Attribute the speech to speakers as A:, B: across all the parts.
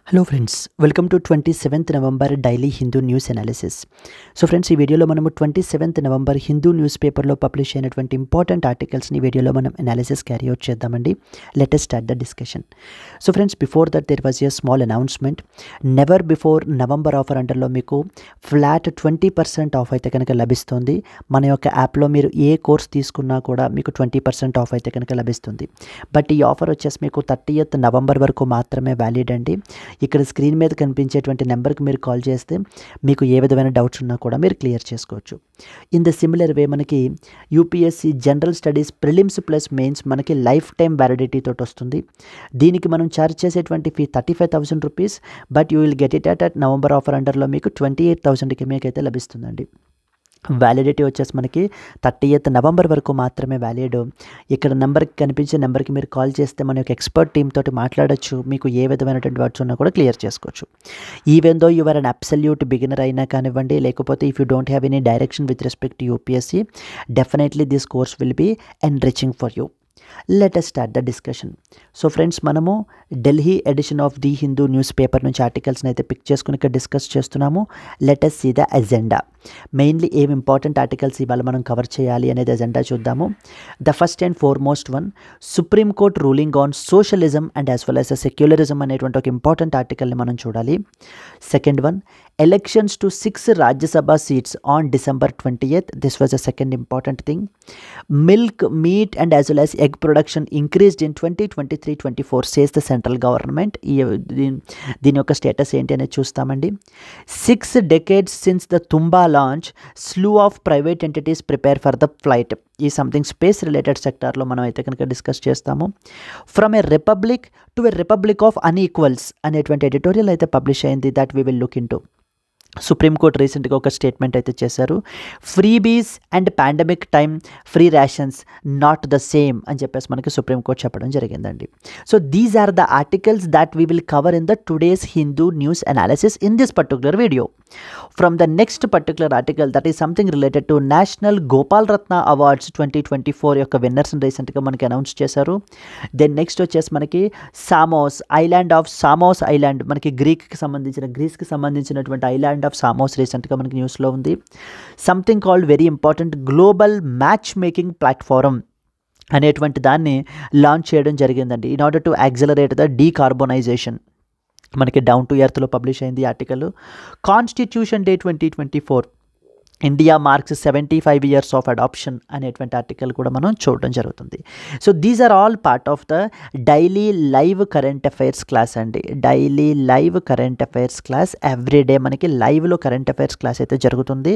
A: Hello friends, welcome to 27th November daily Hindu news analysis. So friends, ఈ వీడియోలో మనము 27th November Hindu news పేపర్లో publish అయినటువంటి ఇంపార్టెంట్ ఆర్టికల్స్ని వీడియోలో మనం అనాలిసిస్ క్యారీ అవుట్ చేద్దామండి. Let us start the discussion. So friends, before that there was a small announcement. Never before November offer అండర్లో మీకు ఫ్లాట్ 20% ఆఫ్ అయితే కనుక లభిస్తుంది. మన యొక్క యాప్లో మీరు ఏ కోర్స్ తీసుకున్నా కూడా మీకు 20% ఆఫ్ అయితే కనుక లభిస్తుంది. బట్ ఈ ఆఫర్ వచ్చేసి మీకు 30th నవంబర్ వరకు మాత్రమే వ్యాలిడ్ అండి. ఇక్కడ స్క్రీన్ మీద కనిపించేటువంటి నెంబర్కి మీరు కాల్ చేస్తే మీకు ఏ విధమైన డౌట్స్ ఉన్నా కూడా మీరు క్లియర్ చేసుకోవచ్చు. ఇన్ ద సిమిలర్ వే మనకి UPSC general studies prelims plus mains మనకి లైఫ్ టైం వ్యాలిడిటీ తోటి వస్తుంది. దీనికి మనం ఛార్జ్ చేసేటువంటి fee 35,000 rupees. But you will get it at November offer అండర్లో మీకు 28,000కి మీకైతే లభిస్తుందండి. వ్యాలిడిటీ వచ్చేసి మనకి 30th నవంబర్ వరకు మాత్రమే వ్యాలిడ్. ఇక్కడ నెంబర్కి కనిపించే నెంబర్కి మీరు కాల్ చేస్తే మన యొక్క ఎక్స్పర్ట్ టీమ్ తోటి మాట్లాడచ్చు. మీకు ఏ విధమైనటువంటి వర్డ్స్ ఉన్నా కూడా క్లియర్ చేసుకోవచ్చు. Even though you're an absolute beginner అయినా కానివ్వండి, లేకపోతే if you don't have any direction with respect to UPSC, definitely this course will be enriching for you. Let us start the discussion. So friends, మనము Delhi edition of the Hindu newspaper నుంచి ఆర్టికల్స్ని అయితే pick చేసుకుని ఇక్కడ discuss చేస్తున్నాము. Let us see the agenda. Mainly ఏం important articles ఇవాళ మనం కవర్ చేయాలి అనేది ఎజెండా చూద్దాము. The first and foremost one, supreme court ruling on socialism and as well as secularism అనేటువంటి ఒక ఇంపార్టెంట్ ఆర్టికల్ని మనం చూడాలి. Second one, elections to 6 Rajya Sabha seats on December 20th. This was a second important thing. Milk, meat and as well as egg production increased in 2023-24 says the central government. దీని యొక్క status ఏంటి అనేది చూస్తామండి. 6 decades since the tumba launch, స్లూ of private entities prepare for the flight. ఈ something space related సెక్టార్లో మనం అయితే కనుక డిస్కస్ చేస్తాము. From a republic to a republic of unequals అనేటువంటి ఎడిటోరియల్ అయితే పబ్లిష్ అయింది. That we will look into. Supreme court రీసెంట్గా ఒక స్టేట్మెంట్ అయితే చేశారు. Freebies and pandemic time free rations not the same అని చెప్పేసి మనకి సుప్రీంకోర్టు చెప్పడం జరిగిందండి. So these are the articles that we will cover in the today's Hindu news analysis in this particular video. From the next particular article, that is something related to national Gopal Ratna awards 2024 యొక్క విన్నర్స్ని రీసెంట్గా మనకి announce చేశారు. Then next వచ్చేసి మనకి సామోస్, island of సామోస్ island, మనకి గ్రీస్కి సంబంధించినటువంటి island of సామోస్ రీసెంట్గా మనకి న్యూస్లో ఉంది. Something called very important global matchmaking platform అనేటువంటి దాన్ని లాంచ్ చేయడం జరిగిందండి. In order to accelerate the decarbonisation. మనకి డౌన్ టు ఎర్త్లో పబ్లిష్ అయింది article. Constitution day 2024, India marks 75 years of adoption అనేటువంటి ఆర్టికల్ కూడా మనం చూడడం జరుగుతుంది. So these are all part of the daily live current affairs class అండి. Daily live current affairs class everyday మనకి లైవ్లో కరెంట్ అఫైర్స్ క్లాస్ అయితే జరుగుతుంది.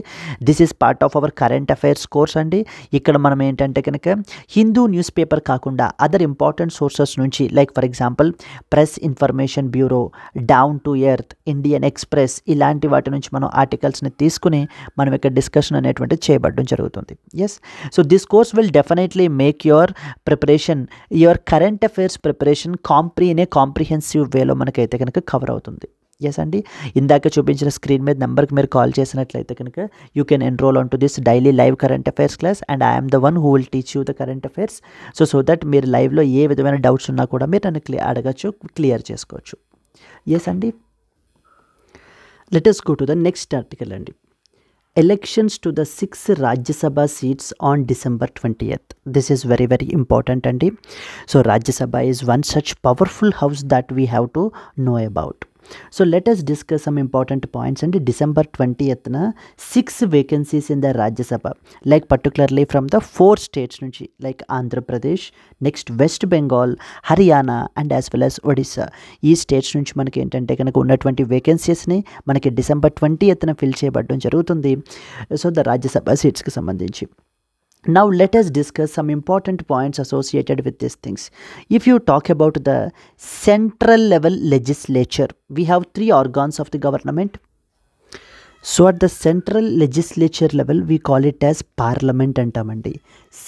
A: This is part of our current affairs course అండి. ఇక్కడ మనం ఏంటంటే కనుక హిందూ న్యూస్ పేపర్ కాకుండా అదర్ ఇంపార్టెంట్ సోర్సెస్ నుంచి, like for example press information bureau, down to earth, Indian express, ఇలాంటి వాటి నుంచి మనం ఆర్టికల్స్ని తీసుకుని మనం ఇక్కడ డిస్కషన్ అనేటువంటి చేయబడడం జరుగుతుంది. Yes, so this course will definitely make your preparation, your current affairs preparation in a comprehensive వేలో మనకైతే కనుక కవర్ అవుతుంది. ఎస్ అండి, ఇందాక చూపించిన స్క్రీన్ మీద నెంబర్కి మీరు కాల్ చేసినట్లయితే కనుక you can enrol on to this daily live current affairs class and I'm the one who will teach you the current affairs. So that మీరు లైవ్లో ఏ విధమైన డౌట్స్ ఉన్నా కూడా మీరు నన్ను అడగచ్చు, క్లియర్ చేసుకోవచ్చు. ఎస్ అండి, let us go to the next article అండి. Elections to the 6 Rajya Sabha seats on December 20th. This is very, very important andi. So Rajya Sabha is one such powerful house that we have to know about. So let us discuss some important points. And December 20th na 6 vacancies in the Rajya Sabha, like particularly from the 4 states nunchi, like Andhra Pradesh, next West Bengal, Haryana and as well as Odisha. ఈ states నుంచి మనకి ఏంటంటే కనుక ఉన్నటువంటి వేకెన్సీస్ని మనకి December 20th fill చేయబడడం జరుగుతుంది. So the Rajya Sabha సీట్స్కి సంబంధించి. Now let us discuss some important points associated with these things. If you talk about the central level legislature, we have 3 organs of the government. So at the central legislature level, we call it as parliament antamandi.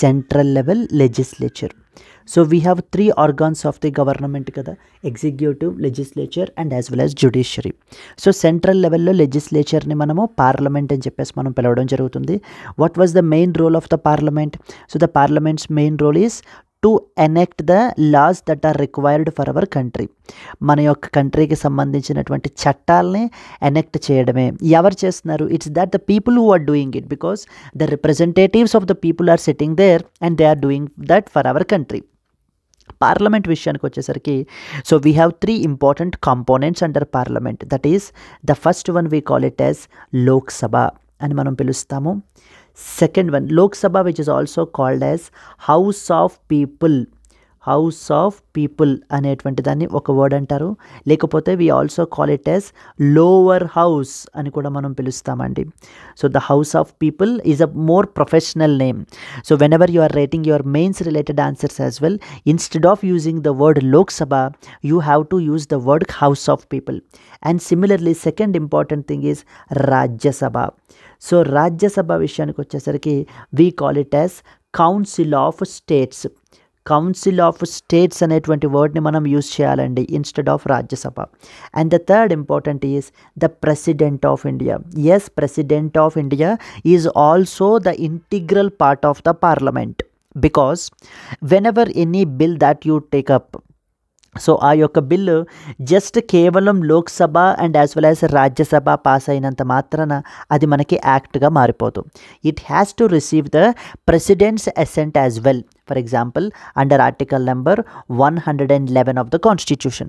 A: Central level legislature. So we have 3 organs of the government kada, executive, legislature and as well as judiciary. So central level lo legislature ni manamu parliament అని చెప్పేసి మనం పిలవడం జరుగుతుంది. What was the main role of the parliament? So the parliament's main role is to ఎనెక్ట్ the loss that are required for our country. మన యొక్క కంట్రీకి సంబంధించినటువంటి చట్టాలని ఎనెక్ట్ చేయడమే. ఎవరు చేస్తున్నారు? It's that the people who are doing it, because the representatives of the people are sitting there and they are doing that for our country. Parliament విషయానికి వచ్చేసరికి, so we have 3 important components under parliament. That is the first one we call it as Lok Sabha అని మనం పిలుస్తాము. Second one Lok Sabha which is also called as house of people. House of people అనేటువంటి దాన్ని ఒక word అంటారు. లేకపోతే we also call it as lower house అని కూడా మనం పిలుస్తామండి. So the house of people is a more professional name. So when ever you are writing your mains related answers as well, instead of using the word Lok Sabha, you have to use the word house of people. And similarly second important thing is Rajya Sabha. So Rajya Sabha విషయానికి వచ్చేసరికి we call it as council of states. Council of states అనేటువంటి వర్డ్ని మనం use చేయాలండి instead of Rajya Sabha. And the third important is the president of India. Yes, president of India is also the integral part of the parliament, because whenever any bill that you take up, so ఆ యొక్క bill just కేవలం Lok Sabha and as well as Rajya Sabha pass అయినంత మాత్రాన అది మనకి యాక్ట్గా మారిపోదు. It has to receive the president's assent as well. For example, under article number 111 of the Constitution.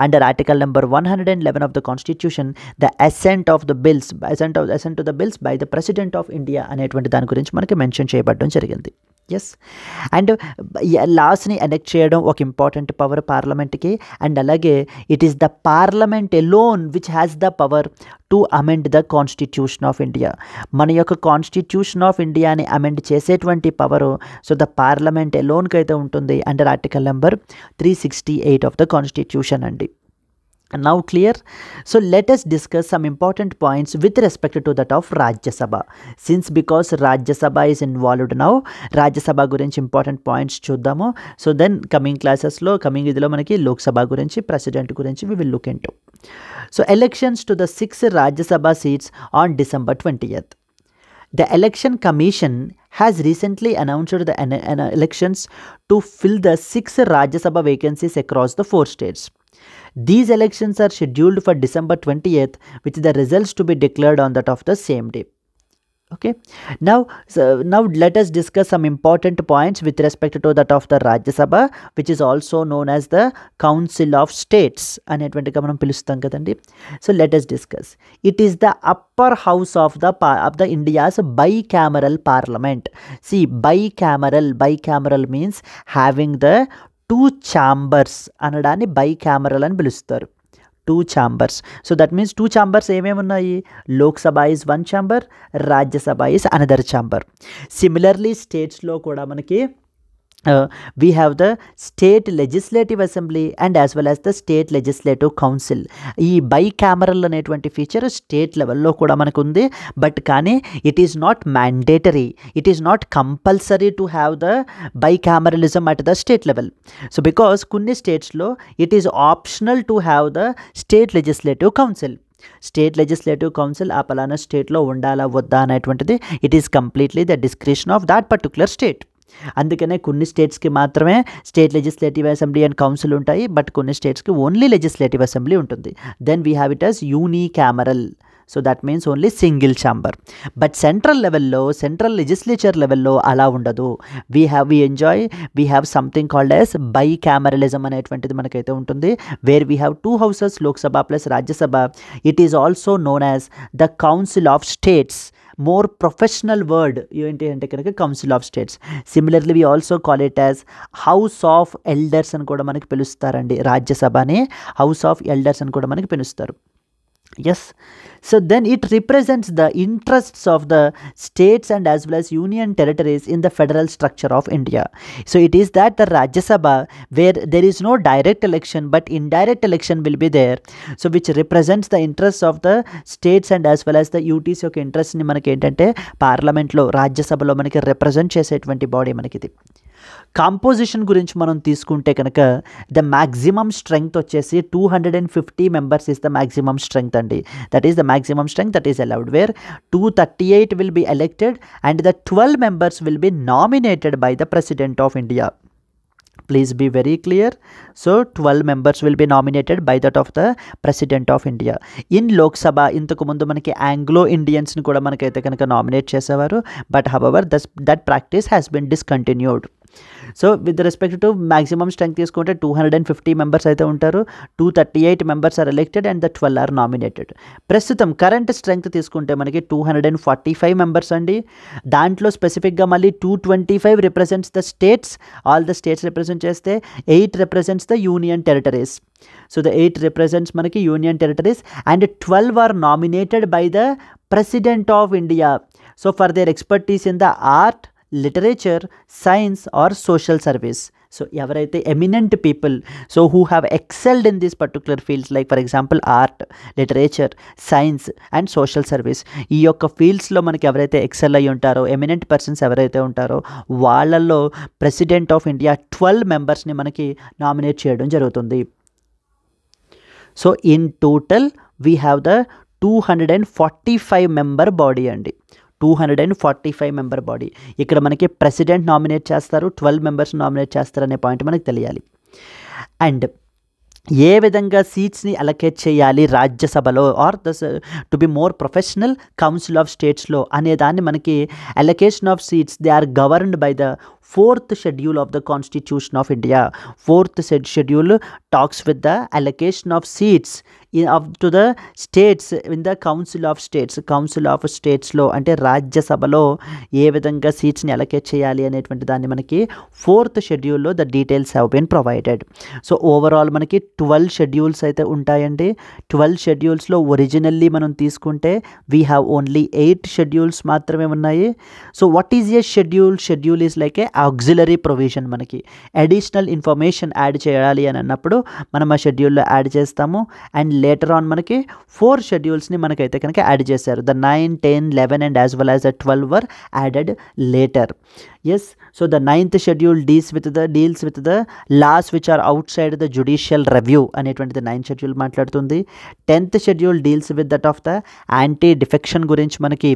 A: Under article number 111 of the Constitution, the assent of the bills, assent to the bills by the President of India అనేటువంటి దాని గురించి మనకి mention చేయబడడం జరిగింది. Yes, and లాస్ని ఎనెక్ట్ చేయడం ఒక important power పార్లమెంట్కి. And అలాగే it is the parliament alone which has the power to amend the constitution of India. మన యొక్క కాన్స్టిట్యూషన్ ఆఫ్ ఇండియాని అమెండ్ చేసేటువంటి పవరు సో ద పార్లమెంట్ ఎలోన్కి అయితే ఉంటుంది under article number 368 of the Constitution అండి. Now clear? So let us discuss some important points with respect to that of Rajya Sabha. Since because Rajya Sabha is involved now, Rajya Sabha గురించి important points చూద్దాము. So then coming classes లో coming ఇదిలో మనకి లోక్ సభ గురించి, president గురించి we will look into. So elections to the 6 Rajya Sabha seats on December 20th. The Election Commission has recently announced the elections to fill the 6 Rajya Sabha vacancies across the 4 states. These elections are scheduled for December 20th, with the results to be declared on that of the same day. Okay, now let us discuss some important points with respect to that of the Rajya Sabha, which is also known as the Council of States అనేటువంటిగా మనం పిలుస్తాం కదండి. So let us discuss. It is the upper house of the India's bicameral parliament. See, bicameral means having the 2 chambers అనడాన్ని bicameral అని పిలుస్తారు. 2 chambers. So that means 2 chambers ఏమేమి ఉన్నాయి? Lok Sabha is 1 chamber, Rajya Sabha is another chamber. Similarly స్టేట్స్లో కూడా మనకి we have the state legislative assembly and as well as the state legislative council. ఈ bicameral అనేటువంటి feature state లెవెల్లో కూడా మనకు ఉంది. బట్ కానీ it is not mandatory, it is not compulsory to have the bicameralism at the state level. So because కొన్ని స్టేట్స్లో it is optional to have the state legislative council. State legislative council ఆ పలానా స్టేట్లో ఉండాలా వద్దా అనేటువంటిది it is completely the discretion of that particular state. అందుకనే కొన్ని స్టేట్స్కి మాత్రమే state legislative assembly and council ఉంటాయి, బట్ కొన్ని స్టేట్స్కి ఓన్లీ లెజిస్లేటివ్ అసెంబ్లీ ఉంటుంది. Then we have it as unicameral. So that means only single chamber. But central లెవెల్లో, central legislature లెవెల్లో అలా ఉండదు. We have something called as bicameralism అనేటువంటిది మనకైతే ఉంటుంది. Where we have 2 houses, Lok Sabha plus Rajya Sabha. It is also known as the council of states. More professional word ఏంటి అంటే కనుక council of states. Similarly we also call it as house of elders అని కూడా మనకి పిలుస్తారండి. రాజ్యసభని house of elders అని కూడా మనకి పిలుస్తారు. Yes, so then it represents the interests of the states and as well as union territories in the federal structure of India. So it is that the Rajya Sabha, where there is no direct election but indirect election will be there, so which represents the interests of the states and as well as the UTs యొక్క interest ని మనకి ఏంటంటే పార్లమెంట్లో రాజ్యసభలో మనకి represent చేసేటువంటి body మనకిది. Composition గురించి మనం తీసుకుంటే కనుక ద మ్యాక్సిమం స్ట్రెంగ్త్ వచ్చేసి 250 members is the maximum strength అండి. That is the maximum strength that is allowed, where 238 will be elected and the 12 members will be nominated by the president of India. Please be very clear. So 12 members will be nominated by that of the President of India. In Lok Sabha ఇంతకు ముందు మనకి Anglo ఇండియన్స్ని కూడా మనకైతే కనుక nominate చేసేవారు. But however that practice has been discontinued. So with respect to maximum strength తీసుకుంటే 250 members అయితే ఉంటారు. 238 members are elected and the 12 are nominated. ప్రస్తుతం కరెంట్ స్ట్రెంగ్త్ తీసుకుంటే మనకి 245 మెంబర్స్ అండి. దాంట్లో స్పెసిఫిక్గా మళ్ళీ 225 represents the states, all the states represent చేస్తే 8 represents the union territories. So the 8 represents మనకి union territories and 12 are nominated by the president of India. So for their expertise in the art, literature, science or social service. So ఎవరైతే eminent people, so who have excelled in this particular fields like for example art, literature, science and social service, ఈ యొక్క ఫీల్డ్స్లో మనకి ఎవరైతే XL అయ్యి ఉంటారో, eminent persons ఎవరైతే ఉంటారో వాళ్ళల్లో ప్రెసిడెంట్ ఆఫ్ ఇండియా 12 మెంబర్స్ని మనకి నామినేట్ చేయడం జరుగుతుంది. So in total we have the 245 member body అండి. 245 మెంబర్ బాడీ. ఇక్కడ మనకి ప్రెసిడెంట్ నామినేట్ చేస్తారు, 12 మెంబర్స్ నామినేట్ చేస్తారు అనే పాయింట్ మనకు తెలియాలి. అండ్ ఏ విధంగా సీట్స్ని అలొకేట్ చేయాలి రాజ్యసభలో or to be more professional council of స్టేట్స్లో అనే దాన్ని మనకి allocation of seats they are governed by the 4th schedule of the Constitution of India. 4th schedule talks with the allocation of seats to the states in the Council of States. Council of States లో అంటే రాజ్యసభలో ఏ విధంగా సీట్స్ని allocate చేయాలి అనేటువంటి దాన్ని మనకి 4th షెడ్యూల్లో the details have been provided. So overall మనకి 12 షెడ్యూల్స్ అయితే ఉంటాయండి. 12 షెడ్యూల్స్లో ఒరిజినల్లీ మనం తీసుకుంటే వీ హ్యావ్ ఓన్లీ 8 షెడ్యూల్స్ మాత్రమే ఉన్నాయి. So what is a schedule? Schedule is like a auxiliary provision. మనకి అడిషనల్ ఇన్ఫర్మేషన్ యాడ్ చేయాలి అని అన్నప్పుడు మనం ఆ షెడ్యూల్లో యాడ్ చేస్తాము. అండ్ లేటర్ ఆన్ మనకి 4 షెడ్యూల్స్ని మనకైతే కనుక యాడ్ చేశారు. The 9, 10, 11 and as well as the 12 were added later. Yes, so the 9th schedule deals with the laws which are outside the judicial review అనేటువంటిది 9th షెడ్యూల్ మాట్లాడుతుంది. 10th schedule deals with that of the anti defection గురించి మనకి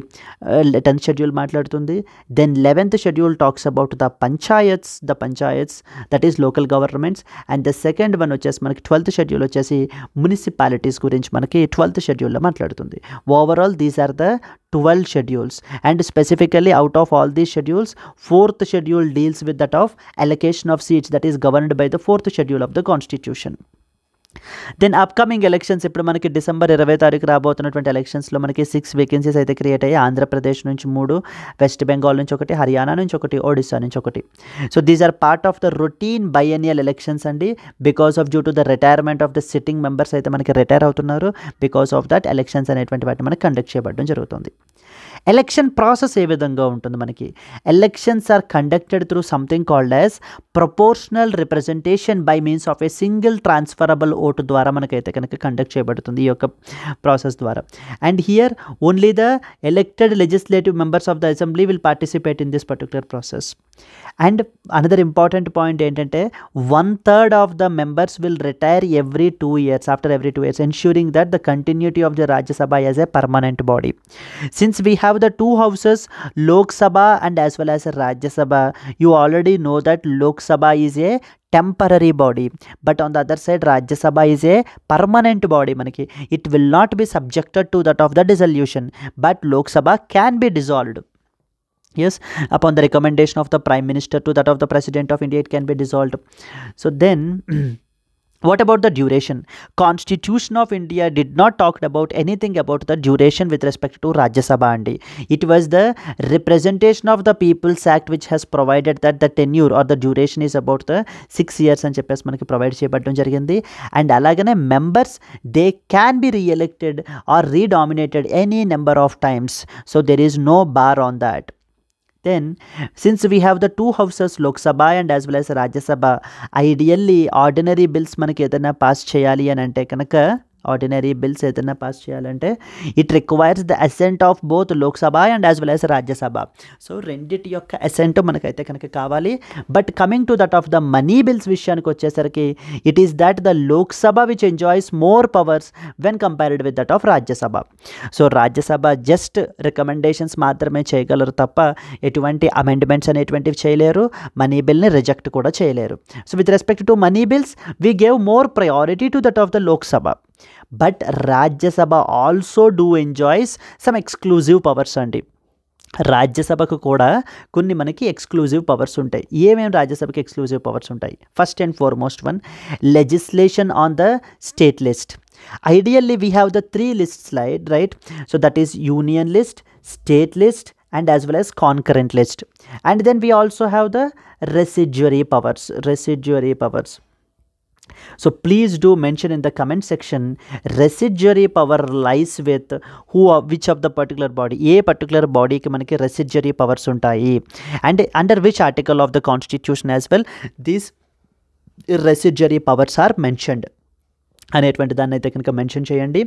A: 10th schedule మాట్లాడుతుంది. Then 11th schedule talks about the panchayats that is local governments. And the second one వచ్చేసి మనకి 12th schedule వచ్చేసి municipalities గురించి మనకి 12th షెడ్యూల్లో మాట్లాడుతుంది. Overall these are the 12 schedules, and specifically out of all these schedules 4th schedule deals with that of allocation of seats that is governed by the 4th schedule of the Constitution. Then upcoming elections ఇప్పుడు మనకి December 20 తారీఖు రాబోతున్నటువంటి ఎలక్షన్స్లో మనకి 6 vacancies అయితే create అయ్యాయి. ఆంధ్రప్రదేశ్ నుంచి 3, west Bengal నుంచి 1, హర్యానా నుంచి 1, ఒడిస్సా నుంచి 1. So these are part of the routine biennial elections అండి. Because of due to the retirement of the sitting members అయితే మనకి రిటైర్ అవుతున్నారు. బికాస్ ఆఫ్ దట్ ఎలక్షన్స్ అనేటువంటి వాటిని మనకి కండక్ట్ చేయబడడం జరుగుతుంది. ఎలక్షన్ ప్రాసెస్ ఏ విధంగా ఉంటుంది? మనకి elections are conducted through something called as proportional representation by means of a single transferable vote ద్వారా మనకైతే కనుక కండక్ట్ చేయబడుతుంది ఈ యొక్క ప్రాసెస్ ద్వారా. And here only the elected legislative members of the assembly will participate in this particular process. And another important point ఏంటంటే 1/3 of the members will retire every 2 years, after every 2 years, ensuring that the continuity of the Rajya Sabha as a permanent body. Since we have the 2 houses, Lok Sabha and as well as Rajya Sabha, you already know that Lok Sabha is a temporary body, but on the other side Rajya Sabha is a permanent body. Manaki it will not be subjected to that of the dissolution, but Lok Sabha can be dissolved. Yes, upon the recommendation of the Prime Minister to that of the President of India, it can be dissolved. So then what about the duration? Constitution of India did not talk about anything about the duration with respect to Rajya Sabha andi. It was the Representation of the People's Act which has provided that the tenure or the duration is about the 6 years అని చెప్పేసి మనకి provide చేయబడడం జరిగింది. And అలాగనే members they can be re-elected or renominated any number of times. So there is no bar on that. Then since we have the 2 houses, Lok Sabha and as well as Rajya Sabha, ideally ordinary bills మనకి ఏదైనా pass చేయాలి అని అంటే కనుక ordinary bills ఏదైనా pass చేయాలంటే it requires the assent of both Lok Sabha and as well as Rajya Sabha. So రెండిటి యొక్క అసెంట్ మనకైతే కనుక కావాలి. But coming to that of the money bills విషయానికి వచ్చేసరికి it is that the Lok Sabha which enjoys more powers when compared with that of Rajya Sabha. So Rajya Sabha just recommendations మాత్రమే చేయగలరు తప్ప ఎటువంటి అమెండ్మెంట్స్ అనేటువంటివి చేయలేరు, మనీ బిల్ని రిజెక్ట్ కూడా చేయలేరు. So with respect to money bills we gave more priority to that of the Lok Sabha. But Rajya Sabha also do enjoys some exclusive powers అండి. రాజ్యసభకు కూడా కొన్ని మనకి ఎక్స్క్లూజివ్ పవర్స్ ఉంటాయి. ఏమేమి రాజ్యసభకి ఎక్స్క్లూజివ్ పవర్స్ ఉంటాయి? First and foremost one, legislation on the state list. Ideally we have the 3 lists slide, right? So that is union list, state list and as well as concurrent list. And then we also have the residuary powers. So please do mention in the comment section residuary power lies with which of the particular body, A particular body కి మనకి residuary powers ఉంటాయి and under which article of the constitution as well these residuary powers are mentioned అనేటువంటి దాన్ని అయితే కనుక mention చేయండి.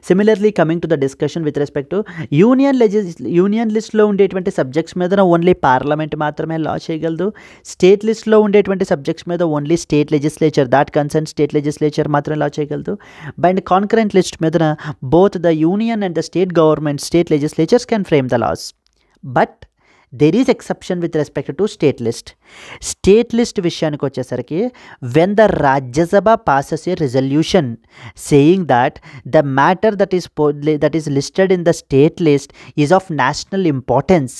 A: Similarly coming to the discussion with respect to union లిస్ట్లో ఉండేటువంటి సబ్జెక్ట్స్ మీద ఓన్లీ పార్లమెంట్ మాత్రమే లా చేయగలదు. స్టేట్ లిస్ట్లో ఉండేటువంటి సబ్జెక్ట్స్ మీద only state legislature that concern state legislature మాత్రమే లా చేయగలదు. అండ్ కాన్కరెంట్ లిస్ట్ మీద both the union and the state government state legislatures can frame the laws. But there is exception with respect to state list విషయానికి వచ్చేసరికి when the Rajya passes a resolution saying that the matter that is listed in the state list is of national importance,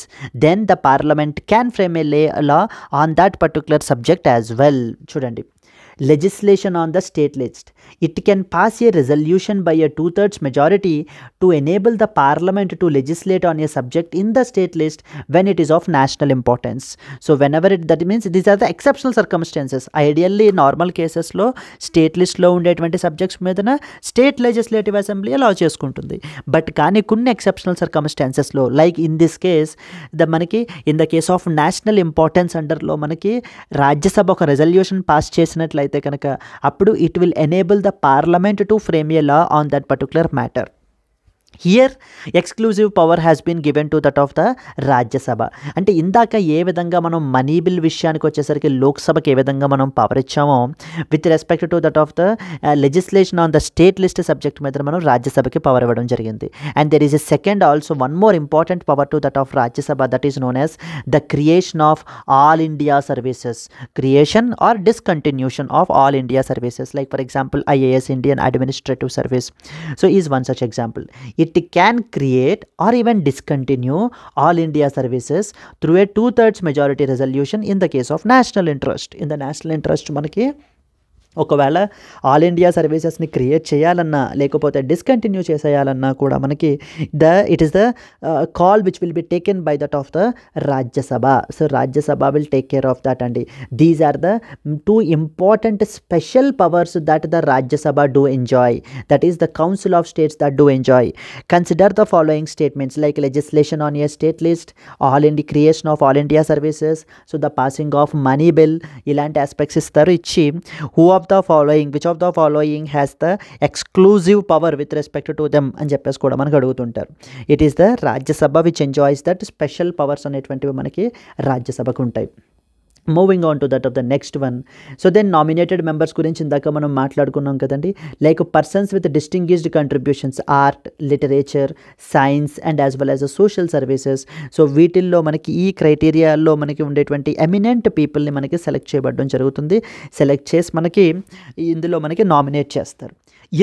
A: then the parliament can frame a law on that particular subject as well. చూడండి, legislation on the state list, it can pass a resolution by a 2/3 majority to enable the parliament to legislate on a subject in the state list when it is of national importance. So whenever that means these are the exceptional circumstances. Ideally normal cases లో state లిస్ట్లో ఉండేటువంటి subjects మీదన state legislative assembly అలా చేసుకుంటుంది. But కానీ కొన్ని exceptional సర్కమ్స్టాన్సెస్లో like in this case మనకి in the case of national importance అండర్లో మనకి రాజ్యసభ ఒక రెజల్యూషన్ పాస్ చేసినట్లయితే కనుక అప్పుడు it will enable the parliament to frame A law on that particular matter. Here exclusive power has been given to that of the Rajya Sabha. అంటే ఇందాక ఏ విధంగా మనం మనీ బిల్ విషయానికి వచ్చేసరికి లోక్సభకి ఏ విధంగా మనం పవర్ ఇచ్చామో with respect to that of the legislation on the state list subject మీద మనం రాజ్యసభకి పవర్ ఇవ్వడం జరిగింది. And there is a second also one more important power to that of Rajya Sabha that is known as the creation of all India services, creation or discontinuation of all India services like for example IAS Indian Administrative Service. So is one such example. It can create or even discontinue all India services through a 2/3 majority resolution in the case of national interest. In the national interest మనకి ఒకవేళ all India సర్వీసెస్ని create చేయాలన్నా లేకపోతే discontinue చేసేయాలన్నా కూడా మనకి it is the call which will be taken by that of the Rajya Sabha. So Rajya Sabha will take care of that అండి. These are the 2 important special powers that the Rajya Sabha do enjoy, that is the council of states that do enjoy. Consider the following statements like legislation on a state list, creation of all India services, so the passing of money bill, ఇలాంటి aspects ఇస్తారు. ఇచ్చి which of the following has the exclusive power with respect to them అని చెప్పేసి కూడా మనకు అడుగుతుంటారు. It is the Rajya Sabha which enjoys that special powers అనేటువంటివి మనకి రాజ్యసభకు ఉంటాయి. Moving on to that of the next one. So then nominated members గురించి ఇందాక మనం మాట్లాడుకున్నాం కదండి. Like persons with distinguished contributions, art, literature, science and as well as social services. So వీటిల్లో మనకి ఈ క్రైటీరియాల్లో మనకి ఉండేటువంటి ఎమినెంట్ పీపుల్ని మనకి సెలెక్ట్ చేయబడడం జరుగుతుంది. సెలెక్ట్ చేసి మనకి ఇందులో మనకి నామినేట్ చేస్తారు.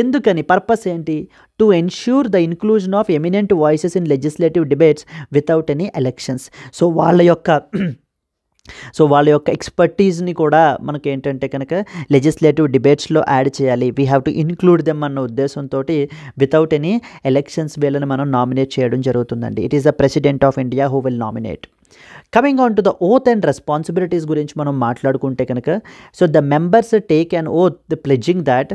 A: ఎందుకని, పర్పస్ ఏంటి? To ensure the inclusion of eminent voices in legislative debates without any elections. So వాళ్ళ యొక్క ఎక్స్పర్టీస్ని కూడా మనకి ఏంటంటే కనుక లెజిస్లేటివ్ డిబేట్స్లో యాడ్ చేయాలి. We have to include them అన్న ఉద్దేశంతో వితౌట్ ఎనీ ఎలక్షన్స్ వీళ్ళని మనం నామినేట్ చేయడం జరుగుతుందండి. It is the president of India who will nominate. Coming on to the oath and responsibilities గురించి మనం మాట్లాడుకుంటే కనుక, so the members take an oath the pledging that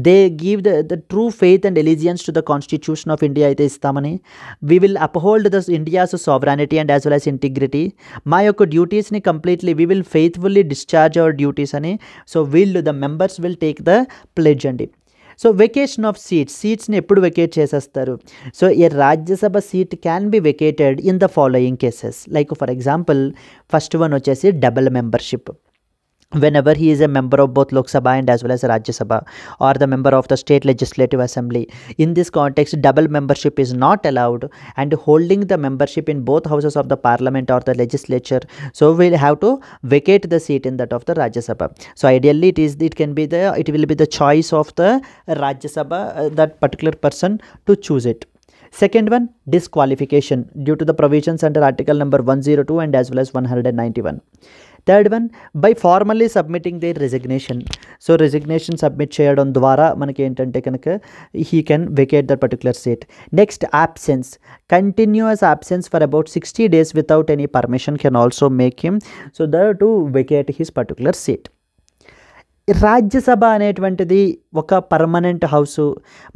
A: they give the true faith and allegiance to the constitution of India అయితే ఇస్తామని, we will uphold the India's sovereignty and as well as integrity, మా యొక్క డ్యూటీస్ని completely we will faithfully discharge our duties అని. So వీళ్ళు the members will take the pledge అండి. So vacation of సీట్స్ని ఎప్పుడు vacate చేసేస్తారు? So A Rajya Sabha seat can be vacated in the following cases. Like for example first one వచ్చేసి double membership. Whenever he is a member of both Lok Sabha and as well as Rajya Sabha, or the member of the state legislative assembly, in this context double membership is not allowed, and holding the membership in both houses of the parliament or the legislature, so we'll have to vacate the seat in that of the Rajya Sabha. So ideally it will be the choice of the Rajya Sabha, that particular person to choose it. Second one, disqualification due to the provisions under article number 102 and as well as 191. Third one, by formally submitting their resignation. So resignation submit చేయడం ద్వారా మనకి ఏంటంటే కనుక he can vacate that particular seat. Next, absence. Continuous absence for about 60 days without any permission can also make him so there to vacate his particular seat. Rajya Sabha అనేటువంటిది ఒక permanent house.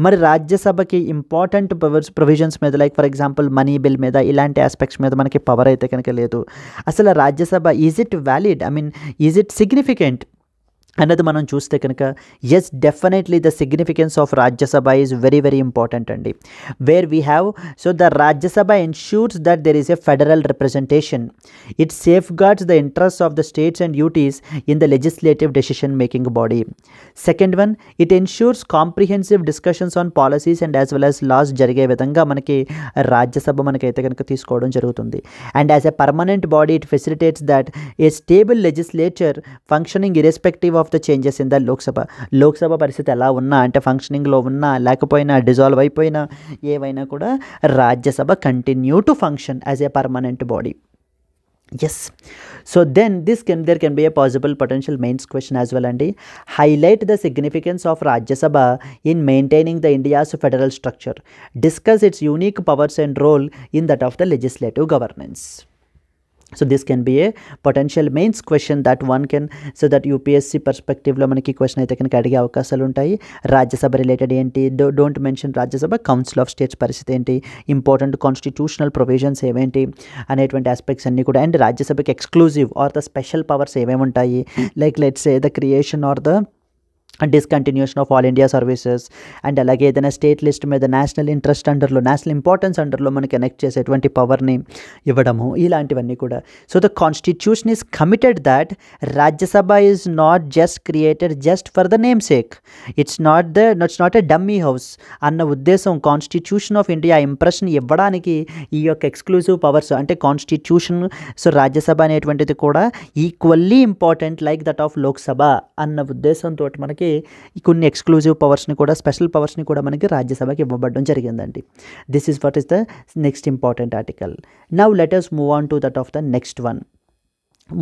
A: మరి రాజ్యసభకి important provisions మీద, like for example money bill మీద, ఇలాంటి aspects మీద మనకి power అయితే కనుక లేదు. అసలు Rajya Sabha is it valid, I mean is it significant అన్నది మనం చూస్తే కనుక yes, definitely the significance of Rajya Sabha is very very important అండి. Where we have, so the Rajya Sabha ensures that there is a federal representation. It safeguards the interest of the states and duties in the legislative decision making body. Second one, it ensures comprehensive discussions on policies and as well as loss జరిగే విధంగా మనకి రాజ్యసభ మనకైతే కనుక తీసుకోవడం జరుగుతుంది. And as a permanent body it facilitates that A stable legislature functioning irrespective of the changes in the Lok Sabha పరిస్థితి ఎలా ఉన్నా, అంటే ఫంక్షనింగ్లో ఉన్నా లేకపోయినా, డిజాల్వ్ అయిపోయినా, ఏవైనా కూడా Rajya Sabha continue to function as a permanent body. Yes, so then there can be a possible potential mains question as well, and highlight the significance of Rajya Sabha in maintaining the India's federal structure, discuss its unique powers and role in that of the legislative governance. So this can be a potential mains question that one can, so that UPSC perspective లో మనకి question అయితే కనుక అడిగే అవకాశాలు ఉంటాయి. Rajya Sabha related ఏంటి, don't mention Rajya Sabha, council of states పరిస్థితి ఏంటి, ఇంపార్టెంట్ కాన్స్టిట్యూషనల్ ప్రొవిజన్స్ ఏమేంటి అనేటువంటి ఆస్పెక్ట్స్ అన్నీ కూడా, అండ్ రాజ్యసభకి exclusive or the special powers ఏమేమి ఉంటాయి, like let's say the creation or the discontinuation of all India services, and అలాగే ఏదైనా స్టేట్ లిస్ట్ మీద నేషనల్ ఇంట్రెస్ట్ అండర్లో, నేషనల్ ఇంపార్టెన్స్ అండర్లో మనకి కనెక్ట్ చేసేటువంటి పవర్ని ఇవ్వడము, ఇలాంటివన్నీ కూడా. So the constitution is committed that Rajya Sabha is not just created just for the name sake, it's not a dummy house అన్న ఉద్దేశం కాన్స్టిట్యూషన్ ఆఫ్ ఇండియా ఇంప్రెషన్ ఇవ్వడానికి ఈ యొక్క ఎక్స్క్లూజివ్ పవర్స్, అంటే కాన్స్టిట్యూషన్, సో రాజ్యసభ అనేటువంటిది కూడా equally important like that of Lok Sabha అన్న ఉద్దేశంతో మనకి కొన్ని ఎక్స్క్లూజివ్ పవర్స్ని కూడా, స్పెషల్ పవర్స్ని కూడా మనకి రాజ్యసభకి ఇవ్వబడడం జరిగిందండి. This is what is the next important article. Now let us move on to that of the next one.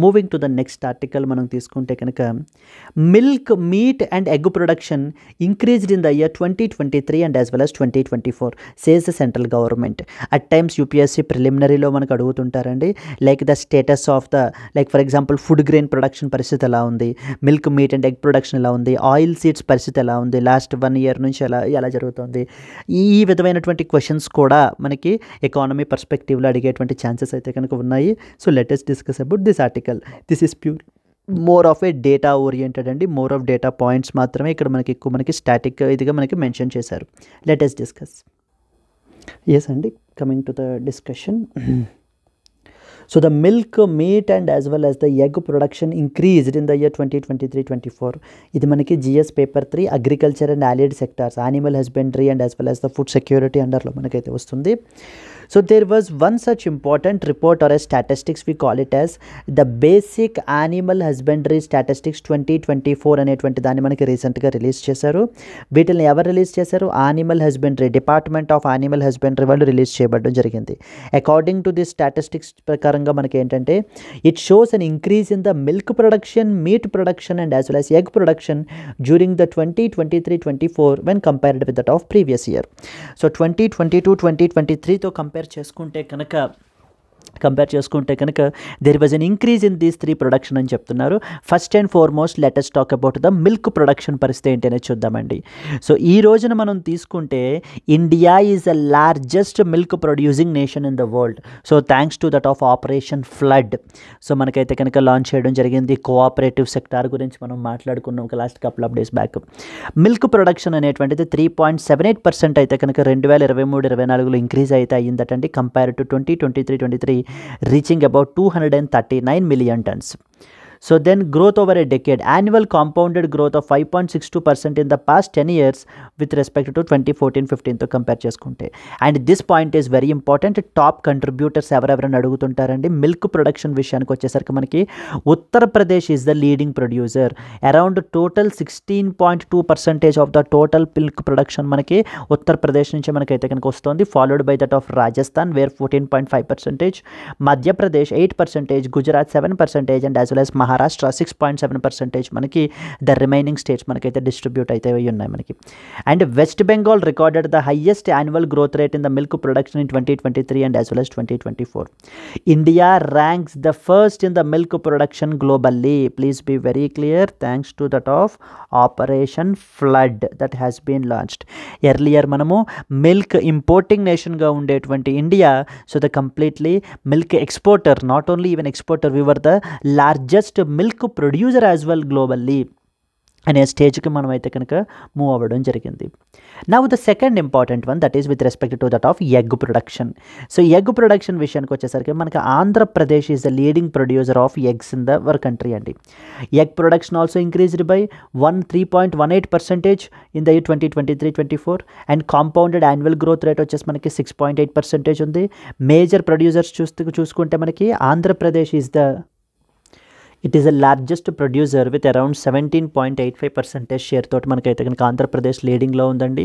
A: Moving to the next article మనం తీసుకుంటే కనుక, milk, meat and egg production increased in the year 2023 and as well as 2024 says the central government. At times UPSC ప్రిలిమినరీలో మనకు అడుగుతుంటారండి, like the status of the, like for example food grain production పరిస్థితి ఎలా ఉంది, milk, meat and egg production ఎలా ఉంది, oil seeds పరిస్థితి ఎలా ఉంది, లాస్ట్ 1 year నుంచి ఎలా జరుగుతుంది, ఈ విధమైనటువంటి క్వశ్చన్స్ కూడా మనకి ఎకానమీ పర్స్పెక్టివ్లో అడిగేటువంటి ఛాన్సెస్ అయితే కనుక ఉన్నాయి. So let us discuss about this article. This is pure more of A data oriented అండి, మోర్ ఆఫ్ డేటా పాయింట్స్ మాత్రమే ఇక్కడ మనకి ఎక్కువ మనకి స్టాటిక్ ఇదిగా మనకి మెన్షన్ చేశారు. Let us discuss. ఎస్ అండి, coming to the discussion. So the milk, meat and as well as the egg production increased in the year 2023-24. ఇది మనకి GS paper 3 agriculture and allied sectors, animal husbandry and as well as the food security అండర్లో మనకైతే వస్తుంది. So there was one such important report or a statistics, we call it as the basic animal husbandry statistics 2024 అనేటువంటి దాన్ని మనకి రీసెంట్గా release చేశారు. వీటిని ఎవరు release చేశారు? Animal husbandry, department of animal husbandry వాళ్ళు రిలీజ్ చేయబడడం జరిగింది. అకార్డింగ్ టు దిస్ స్టాటిస్టిక్స్ ప్రకారంగా మనకి ఏంటంటే, it shows an increase in the milk production, meat production and as well as egg production during the 2023-24 when compared with that of previous year. So 2022-2023తో compare చేసుకుంటే కనుక compare చేసుకుంటే కనుక there was an increase in these 3 production అని చెప్తున్నారు. First and foremost let us talk about the milk production పరిస్థితి ఏంటి అనేది చూద్దామండి. సో ఈ రోజున మనం తీసుకుంటే India is the largest milk producing nation in the world. So thanks to that of operation flood. So మనకైతే కనుక లాంచ్ చేయడం జరిగింది. కోఆపరేటివ్ సెక్టార్ గురించి మనం మాట్లాడుకున్నాం ఒక last couple of days back. Milk production అనేటువంటిది 3.78% అయితే కనుక 2023-24లో ఇంక్రీజ్ అయితే అయ్యిందటండి, compare to 2023 reaching about 239 million tons. So then growth over a decade, annual compounded growth of 5.62% in the past 10 years with respect to 2014-15 తో compare చేసుకుంటే. And this point is very important. Top contributors ఎవరెవరైనా అడుగుతుంటారండి. Milk production విషయానికి వచ్చేసరికి మనకి Uttar Pradesh is the leading producer. Around total 16.2% of the total milk production మనకి ఉత్తరప్రదేశ్ నుంచి మనకైతే కనుక వస్తుంది. Followed by that of Rajasthan where 14.5%, Madhya Pradesh 8%, Gujarat 7%, and as well as Maharashtra 6.7% మనకి ద రిమైనింగ్ స్టేట్స్ మనకైతే డిస్ట్రిబ్యూట్ అయితే ఉన్నాయి మనకి. And West Bengal recorded the highest annual growth rate in the milk production in 2023 and as well as 2024. India ranks the first in the milk production globally. Please be very clear, thanks to that of operation flood that has been launched. Earlier మనము milk importing నేషన్గా ఉండేటువంటి India, so the completely milk exporter, not only even exporter, we were the largest milk producer as well globally అనే స్టేజ్కి మనం అయితే కనుక move అవ్వడం జరిగింది. Now the second important one that is with respect to that of egg production. So egg production విషయానికి వచ్చేసరికి మనకి Andhra Pradesh is the leading producer of eggs in the our country అండి. Egg production also increased by 3.18% in the 2023-24 and compounded annual growth rate వచ్చేసి మనకి 6.8% ఉంది. Major producers చూసుకుంటే మనకి Andhra Pradesh is the it is the largest producer with around 17.85% share తోటి మనకైతే కనుక ఆంధ్రప్రదేశ్ లీడింగ్లో ఉందండి.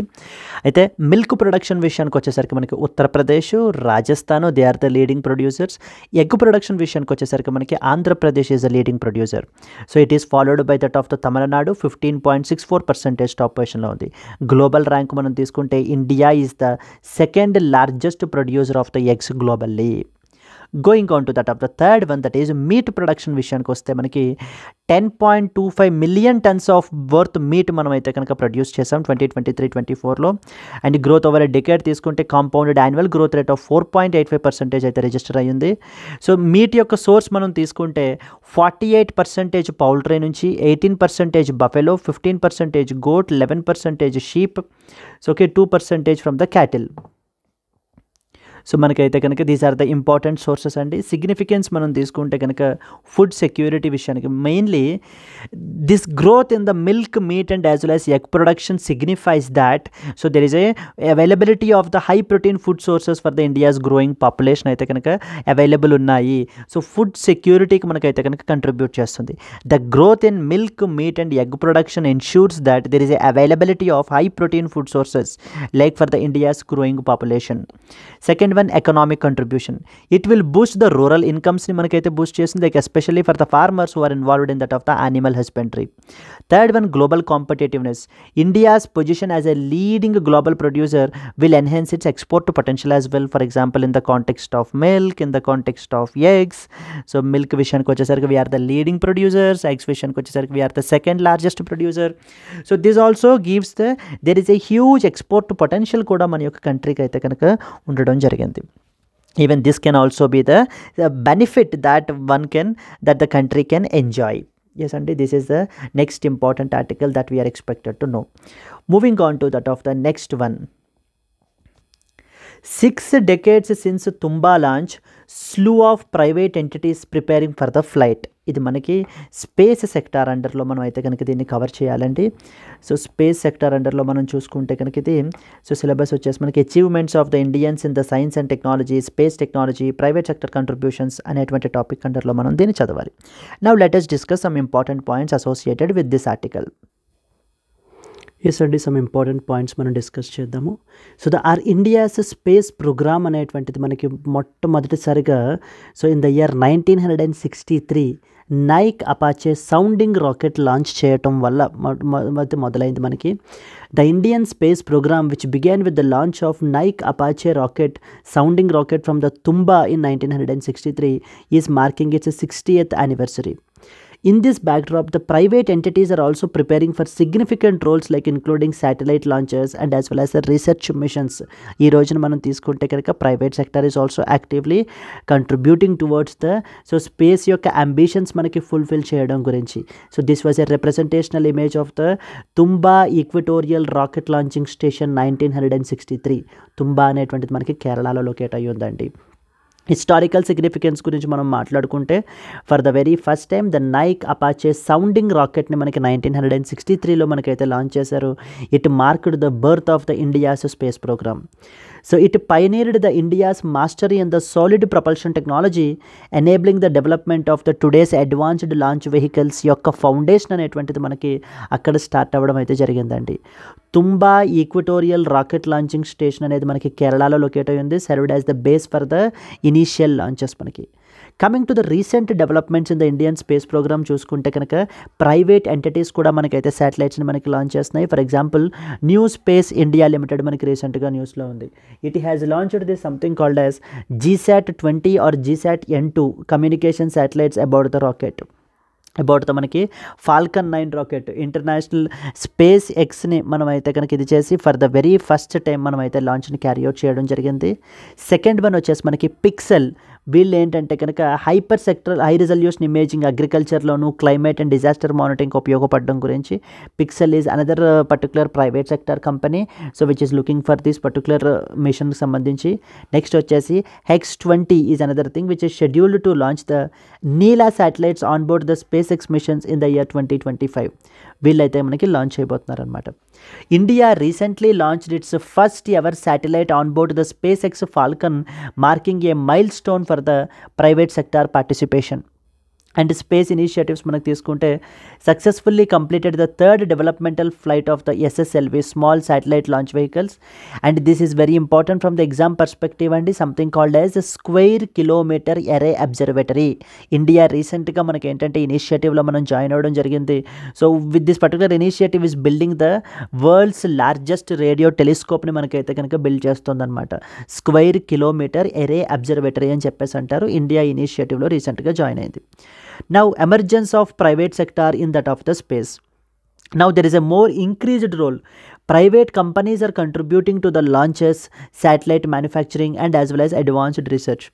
A: అయితే మిల్క్ ప్రొడక్షన్ విషయానికి వచ్చేసరికి మనకి Uttar Pradesh, Rajasthan they are the leading producers. Egg production విషయానికి వచ్చేసరికి మనకి Andhra Pradesh is the leading producer. So it is followed by that of the Tamil Nadu 15.64% top పొజిషన్లో ఉంది. గ్లోబల్ ర్యాంక్ మనం తీసుకుంటే India is the second largest producer of the eggs globally. Going on to that of the third one that is meat production విషయానికి వస్తే మనకి 10.25 million tons of worth meat మనం అయితే కనుక ప్రొడ్యూస్ చేసాం 2023-24లో. And growth over a decade తీసుకుంటే compounded annual growth rate of 4.85% అయితే రిజిస్టర్ అయ్యింది. సో మీట్ యొక్క సోర్స్ మనం తీసుకుంటే 48% పౌల్ట్రీ నుంచి, 18% buffalo, 15% goat, 11% sheep, so okay 2% from the cattle. So మనకైతే కనుక these are the important sources అండి. సిగ్నిఫికెన్స్ మనం తీసుకుంటే కనుక ఫుడ్ సెక్యూరిటీ విషయానికి mainly this growth in the milk, meat and as well as egg production signifies that so there is a availability of the high protein food sources for the India's growing population అయితే కనుక available ఉన్నాయి. So food సెక్యూరిటీకి మనకైతే కనుక contribute చేస్తుంది. The growth in milk, meat and egg production ensures that there is a availability of high protein food sources like for the India's growing population. Second one economic contribution. It will boost the rural ఇన్కమ్స్ని మనకైతే boost చేస్తుంది, like especially for the farmers who are involved in that of the animal husbandry. Third one global competitiveness. India's position as a leading global producer will enhance its export potential as well, for example in the context of milk, in the context of eggs. So milk విషయానికి వచ్చేసరికి we are the leading producers, eggs విషయానికి వచ్చేసరికి we are the second largest producer. So this also gives there is a huge export potential కూడా మన యొక్క కంట్రీకి అయితే కనుక ఉండడం జరిగింది. Even this can also be the benefit that the country can enjoy. Yes, and this is the next important article that we are expected to know. Moving on to that of the next one. 6 decades since Tumba launch, slew of private entities preparing for the flight. ఇది మనకి space sector అండర్లో మనం అయితే కనుక దీన్ని cover చేయాలండి. So space sector అండర్లో మనం చూసుకుంటే కనుక ఇది సో సిలబస్ వచ్చేసి మనకి achievements of the Indians in the science and technology, space technology, private sector contributions అనేటువంటి టాపిక్ అండర్లో మనం దీన్ని చదవాలి. Now let us discuss some important points associated with this article. Yes అండి, సమ్ ఇంపార్టెంట్ పాయింట్స్ మనం discuss చేద్దాము. So our India's space program అనేటువంటిది మనకి మొట్టమొదటిసారిగా so in the year 1963 Nike Apache sounding rocket launch చేయటం వల్ల మొదలైంది మనకి. The Indian space program which began with the launch of Nike Apache rocket sounding rocket from the Thumba in 1963 is marking its 60th anniversary. In this backdrop, the private entities are also preparing for significant roles like including satellite launches and as well as the research missions. ఈ రోజున మనం తీసుకుంటే కనుక private sector is also actively contributing towards the space యొక్క ambitions మనకి fulfil చేయడం గురించి. So this was a representational image of the Thumba equatorial rocket launching station 1963. Thumba అనేటువంటిది మనకి కేరళలో లొకేట్ అయ్యి ఉందండి. హిస్టారికల్ సిగ్నిఫికెన్స్ గురించి మనం మాట్లాడుకుంటే for the very first time the Nike Apache sounding రాకెట్ని మనకి 1963లో మనకైతే లాంచ్ చేశారు. It marked the birth of the India's space programme. So it pioneered the India's mastery in the solid propulsion technology enabling the development of the today's advanced launch vehicles యొక్క foundation అనేటువంటిది మనకి అక్కడ start అవ్వడం అయితే జరిగిందండి. Thumba equatorial rocket launching station అనేది మనకి కేరళలో లొకేట్ అయ్యి ఉంది. Served as the base for the initial launches మనకి. Coming to the recent developments in the Indian space programme చూసుకుంటే కనుక ప్రైవేట్ ఎంటిటీస్ కూడా మనకైతే శాటిలైట్స్ని మనకి లాంచ్ చేస్తున్నాయి. For example new space India limited మనకి రీసెంట్గా న్యూస్లో ఉంది. It has launched this something called as GSAT-20 or GSAT-N2 communication satellites about the rocket. About the మనకి ఫాల్కన్ 9 రాకెట్ ఇంటర్నేషనల్ స్పేస్ ఎక్స్ని మనమైతే కనుక ఇది చేసి for the very first time మనమైతే లాంచ్ని క్యారీ అవుట్ చేయడం జరిగింది. సెకండ్ వన్ వచ్చేసి మనకి పిక్సెల్. వీళ్ళు ఏంటంటే కనుక hyperspectral high resolution imaging అగ్రికల్చర్లోను క్లైమేట్ అండ్ డిజాస్టర్ మానిటరింగ్ ఉపయోగపడడం గురించి. Pixxel is another particular private sector company so which is looking for this particular మిషన్కి సంబంధించి. నెక్స్ట్ వచ్చేసి HEX-20 is another thing which is scheduled to launch the Nila satellites on board the SpaceX missions in the year 2025. వీళ్ళైతే మనకి launch అయిపోతున్నారు అనమాట. India recently launched its first ever satellite on board the SpaceX Falcon, marking a milestone for the private sector participation. And space initiatives మనకు తీసుకుంటే successfully completed the third developmental flight of the SSLV small satellite launch vehicles. And this is very important from the exam perspective అండి. Something called as Square Kilometre Array Observatory. India రీసెంట్గా మనకి ఏంటంటే ఇనిషియేటివ్లో మనం join అవ్వడం జరిగింది. So with this particular initiative is building the world's largest radio టెలిస్కోప్ని మనకైతే కనుక బిల్డ్ చేస్తుందన్నమాట. స్క్వేర్ కిలోమీటర్ ఎరే అబ్జర్వేటరీ అని చెప్పేసి అంటారు. ఇండియా ఇనిషియేటివ్లో రీసెంట్గా జాయిన్ అయింది. Now emergence of private sector in that of the space. Now there is a more increased role. Private companies are contributing to the launches, satellite manufacturing and as well as advanced research.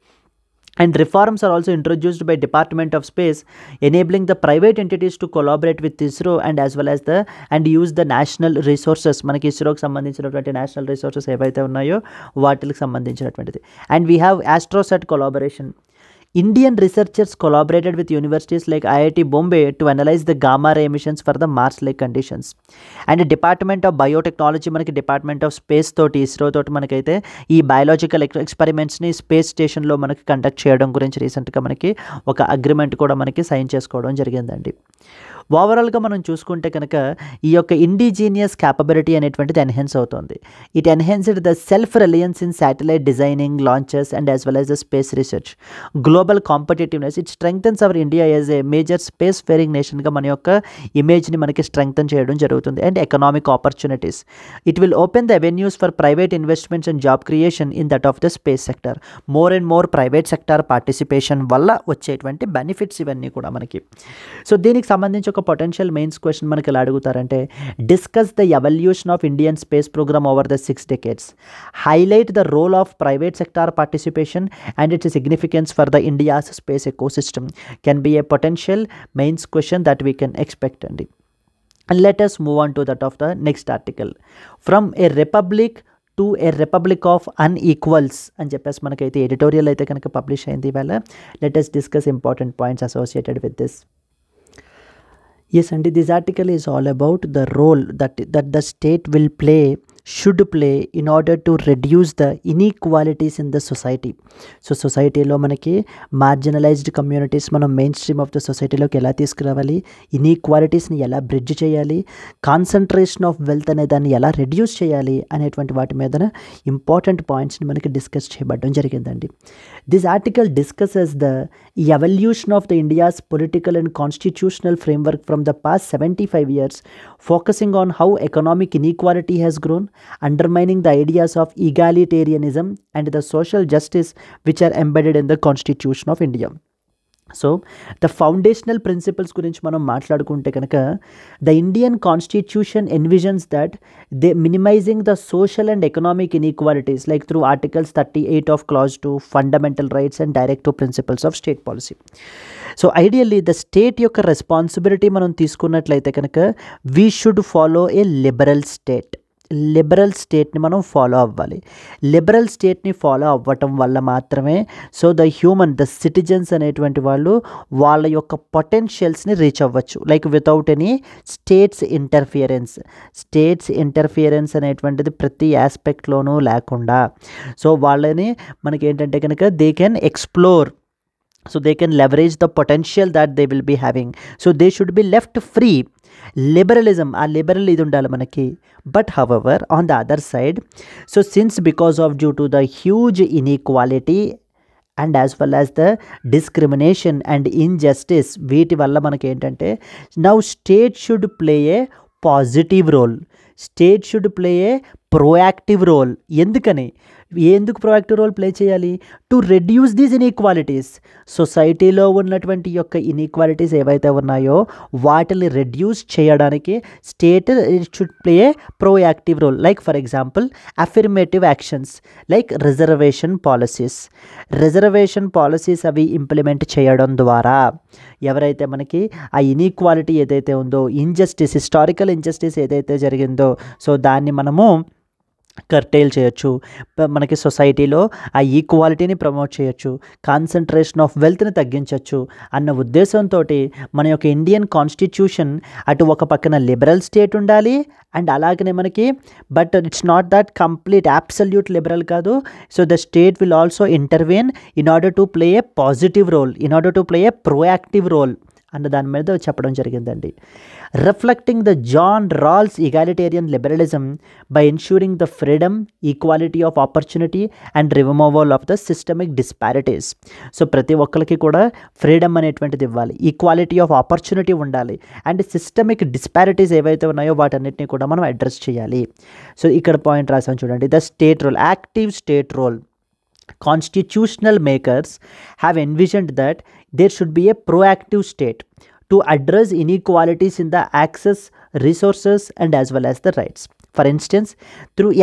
A: And reforms are also introduced by Department of Space, enabling the private entities to collaborate with ISRO and as well as and use the national resources. మనకి ఇస్రోకి సంబంధించినటువంటి national resources ఏవైతే ఉన్నాయో వాటికి సంబంధించినటువంటిది. And we have AstroSat collaboration. Indian researchers collaborated with universities like IIT Bombay to analyze the gamma ray emissions for the Mars-like conditions. And Department of Biotechnology మనకి department of space తోటి ఇస్రో తోటి మనకైతే ఈ biological ఎక్స్పెరిమెంట్స్ని space స్టేషన్లో మనకి conduct చేయడం గురించి రీసెంట్గా మనకి ఒక అగ్రిమెంట్ కూడా మనకి సైన్ చేసుకోవడం జరిగిందండి. ఓవరాల్గా మనం చూసుకుంటే కనుక ఈ యొక్క ఇండిజీనియస్ క్యాపబిలిటీ అనేటువంటిది ఎన్హాన్స్ అవుతుంది. It enhanced the self reliance in satellite designing launches and as well as the space research. Global competitiveness it strengthens our India as a major space faring నేషన్గా మన యొక్క ఇమేజ్ని మనకి స్ట్రెంగ్థన్ చేయడం జరుగుతుంది. And economic opportunities it will open the avenues for private investments and job creation in that of the space sector. More and more private sector participation వల్ల వచ్చేటువంటి benefits ఇవన్నీ కూడా మనకి. సో దీనికి సంబంధించి ఒక పొటెన్షియల్ మెయిన్స్ క్వశ్చన్ మనకి ఎలా అడుగుతారంటే discuss the evolution of Indian space programme over the 6 decades, highlight the role of private sector participation and its significance for the India's space ecosystem can be a potential mains question that we can expect అండి. And let us move on to that of the next article. From a republic to a republic of unequals అని చెప్పేసి మనకైతే editorial అయితే కనుక publish అయింది ఇవాళ. Let us discuss important points associated with this. Yes, and this article is all about the role that the state will play should play in order to reduce the inequalities in the society. So సొసైటీలో మనకి marginalised communities మనం main stream of the సొసైటీలోకి ఎలా తీసుకురావాలి, ఇన్ఈక్వాలిటీస్ని ఎలా bridge చేయాలి, concentration of wealth అనే దాన్ని ఎలా రెడ్యూస్ చేయాలి అనేటువంటి వాటి మీద ఇంపార్టెంట్ పాయింట్స్ని మనకి డిస్కస్ చేయబడడం జరిగిందండి. This article discusses the evolution of the India's political and constitutional framework from the past 75 years, focusing on how economic inequality has grown, undermining the ideas of egalitarianism and the social justice which are embedded in the Constitution of India. So the foundational principles గురించి మనం మాట్లాడుకుంటే కనుక the Indian Constitution envisions that they minimising the social and economic inequalities like through articles 38 of clause 2 fundamental rights and directive principles of state policy. So ideally the state యొక్క responsibility మనం తీసుకున్నట్లయితే కనుక we should follow a liberal state. Liberal స్టేట్ని మనం follow అవ్వాలి. Liberal స్టేట్ని follow అవ్వటం వల్ల మాత్రమే సో ద సిటిజన్స్ అనేటువంటి వాళ్ళు వాళ్ళ యొక్క పొటెన్షియల్స్ని రీచ్ అవ్వచ్చు, like without any states interference అనేటువంటిది ప్రతి ఆస్పెక్ట్లోనూ లేకుండా సో వాళ్ళని మనకి ఏంటంటే కనుక they can explore, so they can leverage the potential that they will be having, so they should be left free. Liberalism, ఆ లిబరల్ ఇది ఉండాలి మనకి. But however on the other side, so since because of due to the huge inequality and as well as the discrimination and injustice, వీటి వల్ల మనకి ఏంటంటే now state should play a positive role, state should play a proactive role. ఎందుకు proactive role play చేయాలి? To reduce these inequalities. సొసైటీలో ఉన్నటువంటి యొక్క inequalities ఏవైతే ఉన్నాయో వాటిని రెడ్యూస్ చేయడానికి state should play a proactive role. Like for example affirmative actions like reservation policies అవి ఇంప్లిమెంట్ చేయడం ద్వారా ఎవరైతే మనకి ఆ ఇన్ఈక్వాలిటీ ఏదైతే ఉందో, హిస్టారికల్ ఇంజస్టిస్ ఏదైతే జరిగిందో సో దాన్ని మనము కర్టైల్ చేయొచ్చు, మనకి సొసైటీలో ఆ ఈక్వాలిటీని ప్రమోట్ చేయొచ్చు, కాన్సన్ట్రేషన్ ఆఫ్ వెల్త్ని తగ్గించవచ్చు అన్న ఉద్దేశంతో మన యొక్క ఇండియన్ కాన్స్టిట్యూషన్ అటు ఒక పక్కన లిబరల్ స్టేట్ ఉండాలి అండ్ అలాగనే మనకి but it's not that complete absolute liberal కాదు. So the state will also intervene in order to play a positive role, in order to play a proactive role అన్న దాని మీద చెప్పడం జరిగిందండి. Reflecting the John Rawls egalitarian liberalism by ensuring the freedom, equality of opportunity and removal of the systemic disparities. So ప్రతి ఒక్కరికి కూడా freedom అనేటువంటిది ఇవ్వాలి, ఈక్వాలిటీ ఆఫ్ ఆపర్చునిటీ ఉండాలి అండ్ సిస్టమిక్ డిస్పారిటీస్ ఏవైతే ఉన్నాయో వాటన్నిటిని కూడా మనం అడ్రస్ చేయాలి. సో ఇక్కడ పాయింట్ రాసాం చూడండి, the state role, active state role. Constitutional makers have envisioned that there should be a proactive state to address inequalities in the access, resources and as well as the rights. For instance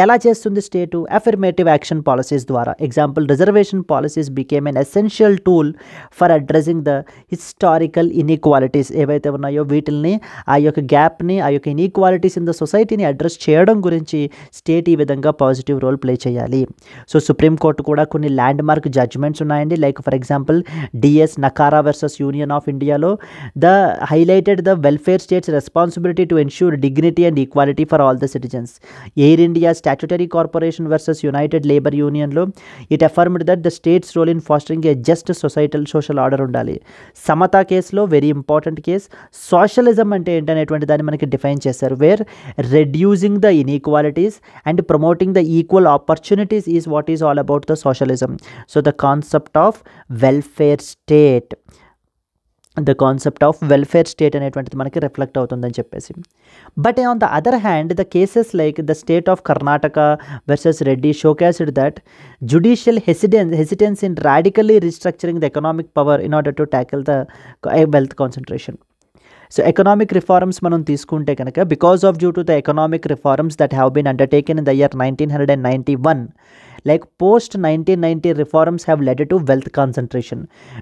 A: ఎలా చేస్తుంది state? Affirmative action policies ద్వారా. Example reservation policies became an essential tool for addressing the historical inequalities ఏవైతే ఉన్నాయో వీటిల్ని, ఆ యొక్క గ్యాప్ని, ఆ యొక్క ఇన్ఈక్వాలిటీస్ ఇన్ ద సొసైటీని అడ్రస్ చేయడం గురించి స్టేట్ ఈ విధంగా పాజిటివ్ రోల్ ప్లే చేయాలి. సో సుప్రీంకోర్టు కూడా కొన్ని ల్యాండ్ మార్క్ జడ్జ్మెంట్స్ ఉన్నాయండి. Like for example D S Nakara versus union of ఇండియాలో highlighted the welfare state's responsibility to ensure dignity and equality for all the citizens. Air India statutory corporation versus united labour యూనియన్లో it affirmed that the state's role in fostering a just social order ఉండాలి. సమతా కేసులో very important case, socialism అంటే ఏంటనేటువంటి దాన్ని మనకి define చేశారు. Where reducing the inequalities and promoting the equal opportunities is what is all about the socialism. So the concept of welfare state అనేటువంటిది మనకి reflect అవుతుందని చెప్పేసి. But on the other hand the cases like the state of Karnataka versus Reddy showcased that judicial hesitance in radically restructuring the economic power in order to tackle the wealth concentration. So economic reforms మనం తీసుకుంటే కనుక because of due to the economic reforms that have been undertaken in the year 1991, like post 1990 reforms have led to wealth concentration,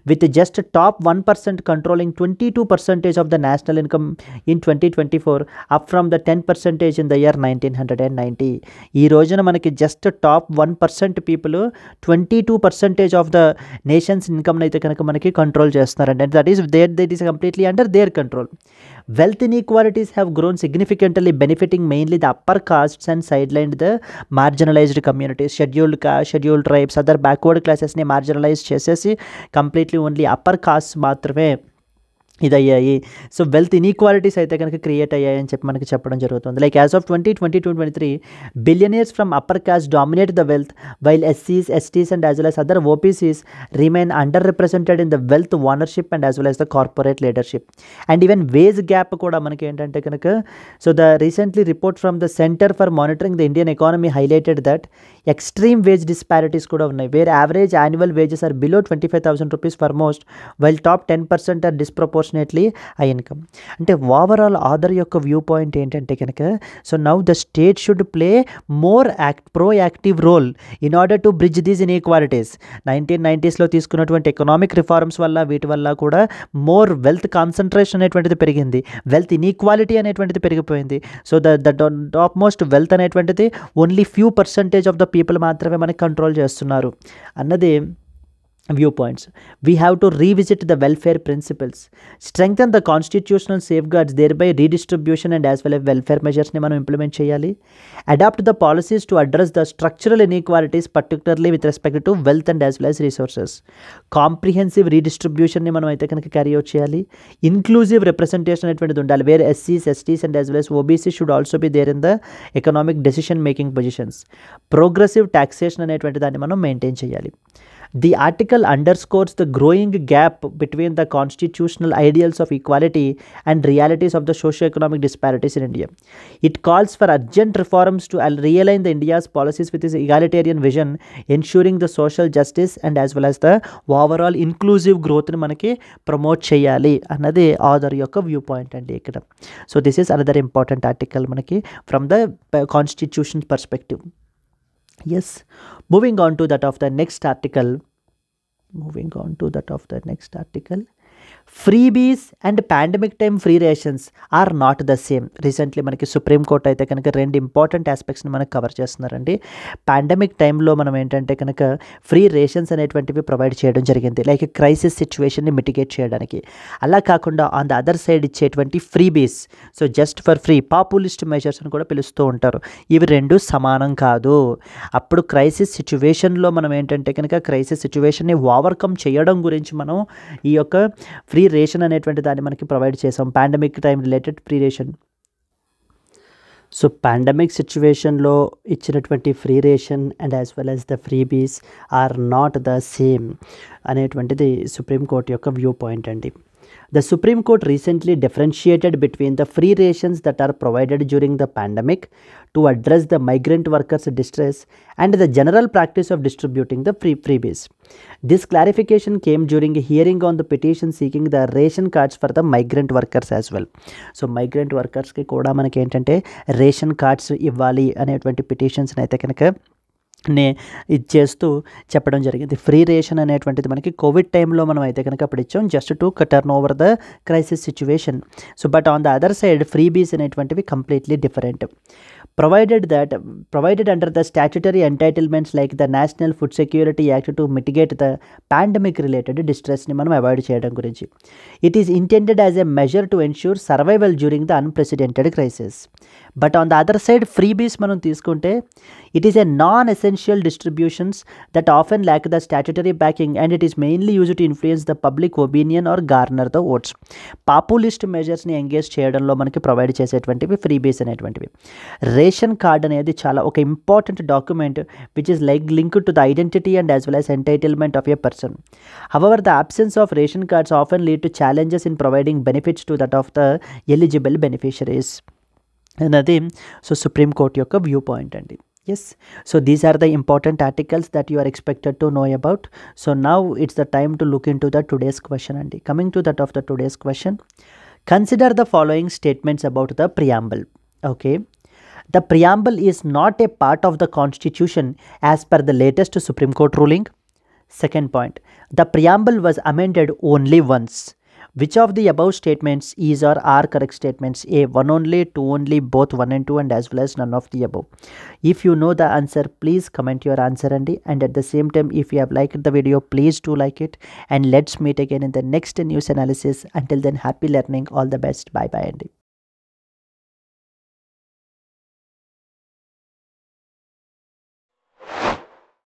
A: with just top 1% controlling 22% of the national income in 2024, up from the 10% in the year 1990. ఈ రోజున మనకి just top 1% people 22% of the nations income అయితే కనుక మనకి control చేస్తున్నారండి. That is completely under their control. Wealth inequalities have grown significantly, benefiting mainly the upper castes and sidelined the marginalized communities. Scheduled caste, scheduled tribes, other backward classes ని marginalise చేసేసి completely only upper caste మాత్రమే ఇదయ్యాయి. So wealth inequalities అయితే కనుక create అయ్యాయని చెప్పి మనకి చెప్పడం జరుగుతుంది. Like as of 2022-23 billionaires from upper caste dominate the wealth while ఎస్సీస్, STs and as well as other OBCs remain under represented in the wealth ownership and as well as the corporate leadership. And even wage gap కూడా మనకి ఏంటంటే కనుక so the recently report from the Centre for Monitoring the Indian Economy highlighted that extreme wage disparities కూడా ఉన్నాయి, where average annual wages are below 25,000 rupees for most while top 10% are disproportionately high income. అంటే overall Aadhaar యొక్క view point ఏంటంటే కనుక so now the state should play more proactive role in order to bridge these inequalities. 1990s తీసుకున్నటువంటి economic reforms వల్ల వీటి వల్ల కూడా more wealth concentration అనేటువంటిది పెరిగింది, వెల్త్ ఇన్ఈక్వాలిటీ అనేటువంటిది పెరిగిపోయింది. So the top most wealth అనేటువంటిది only few percentage of the people మాత్రమే మనకి కంట్రోల్ చేస్తున్నారు అన్నది viewpoints. We have to revisit the welfare principles, strengthen the constitutional safeguards, thereby redistribution and as well as welfare measures ni manam implement cheyali, adapt the policies to address the structural inequalities particularly with respect to wealth and as well as resources. Comprehensive redistribution ni manam aithe kanaka carry out cheyali, inclusive representation అనేటువంటిది ఉండాలి, where SCs, STs and as well as OBC should also be there in the economic decision making positions. Progressive taxation అనేటువంటి దాన్ని మనం maintain చేయాలి. The article underscores the growing gap between the constitutional ideals of equality and realities of the socio-economic disparities in India. It calls for urgent reforms to realign the India's policies with this egalitarian vision, ensuring the social justice and as well as the overall inclusive growth ni manaki promote cheyali annadi author yokka view point andi ikkada. So this is another important article manaki from the constitution perspective. Yes, moving on to that of the next article. Freebies and pandemic time free rations are not the same. Recently మనకి supreme court అయితే కనుక రెండు important ఆస్పెక్ట్స్ని మనకు cover చేస్తున్నారండి. Pandemic టైంలో మనం ఏంటంటే కనుక ఫ్రీ రేషన్స్ అనేటువంటివి ప్రొవైడ్ చేయడం జరిగింది, లైక్ క్రైసిస్ సిచ్యువేషన్ని మిటిగేట్ చేయడానికి. అలా కాకుండా ఆన్ ద అదర్ సైడ్ ఇచ్చేటువంటి freebies, so just for free populist measures అని కూడా పిలుస్తూ ఉంటారు. ఇవి రెండు సమానం కాదు. అప్పుడు క్రైసిస్ సిచ్యువేషన్లో మనం ఏంటంటే కనుక క్రైసిస్ సిచ్యువేషన్ని ఓవర్కమ్ చేయడం గురించి మనం ఈ యొక్క ఫ్రీ రేషన్ అనేటువంటి దాన్ని మనకి ప్రొవైడ్ చేసాం, pandemic time related free ration. So pandemic సిచ్యువేషన్లో ఇచ్చినటువంటి free ration and as well as the freebies are not the same అనేటువంటిది సుప్రీంకోర్టు యొక్క వ్యూ పాయింట్ అండి. The Supreme Court recently differentiated between the free rations that are provided during the pandemic to address the migrant workers' distress and the general practice of distributing the freebies. This clarification came during a hearing on the petition seeking the ration cards for the migrant workers as well. So migrant workers ki kuda manaki entante ration cards ivvali అనేటువంటి petitions అయితే కనుక ఇది చేస్తూ చెప్పడం జరిగింది. Free ration అనేటువంటిది మనకి Covid టైంలో మనం అయితే కనుక అప్పుడు ఇచ్చాం, just to turn over the crisis situation. So but on the other side freebies అనేటువంటివి completely different. provided under the statutory entitlements like the National Food Security Act to mitigate the pandemic related distress ni manam avoid cheyadam gurinchi. It is intended as a measure to ensure survival during the unprecedented crisis. But on the other side freebies manam తీసుకుంటే it is a non-essential distributions that often lack the statutory backing and it is mainly used to influence the public opinion or garner the votes. Populist measures ni engage చేయడంలో మనకి provide చేసేటువంటివి freebies అనేటువంటివి. Ration card అనేది చాలా ఒక important document which is like linked to the identity and as well as entitlement of a person. However the absence of ration cards often lead to challenges in providing benefits to that of the eligible beneficiaries అన్నది so supreme court యొక్క view point అండి. Yes, so these are the important articles that you are expected to know about. So now it's the time to look into the today's question and coming to that of the today's question, consider the following statements about the preamble. Okay, the preamble is not a part of the constitution as per the latest Supreme Court ruling. Second point, the preamble was amended only once. Which of the above statements is or are correct statements? A, 1 only, 2 only, both 1 and 2, and as well as none of the above. If you know the answer, please comment your answer Andy. And at the same time, if you have liked the video, please do like it. And let's meet again in the next news analysis. Until then, happy learning. All the best. Bye bye Andy.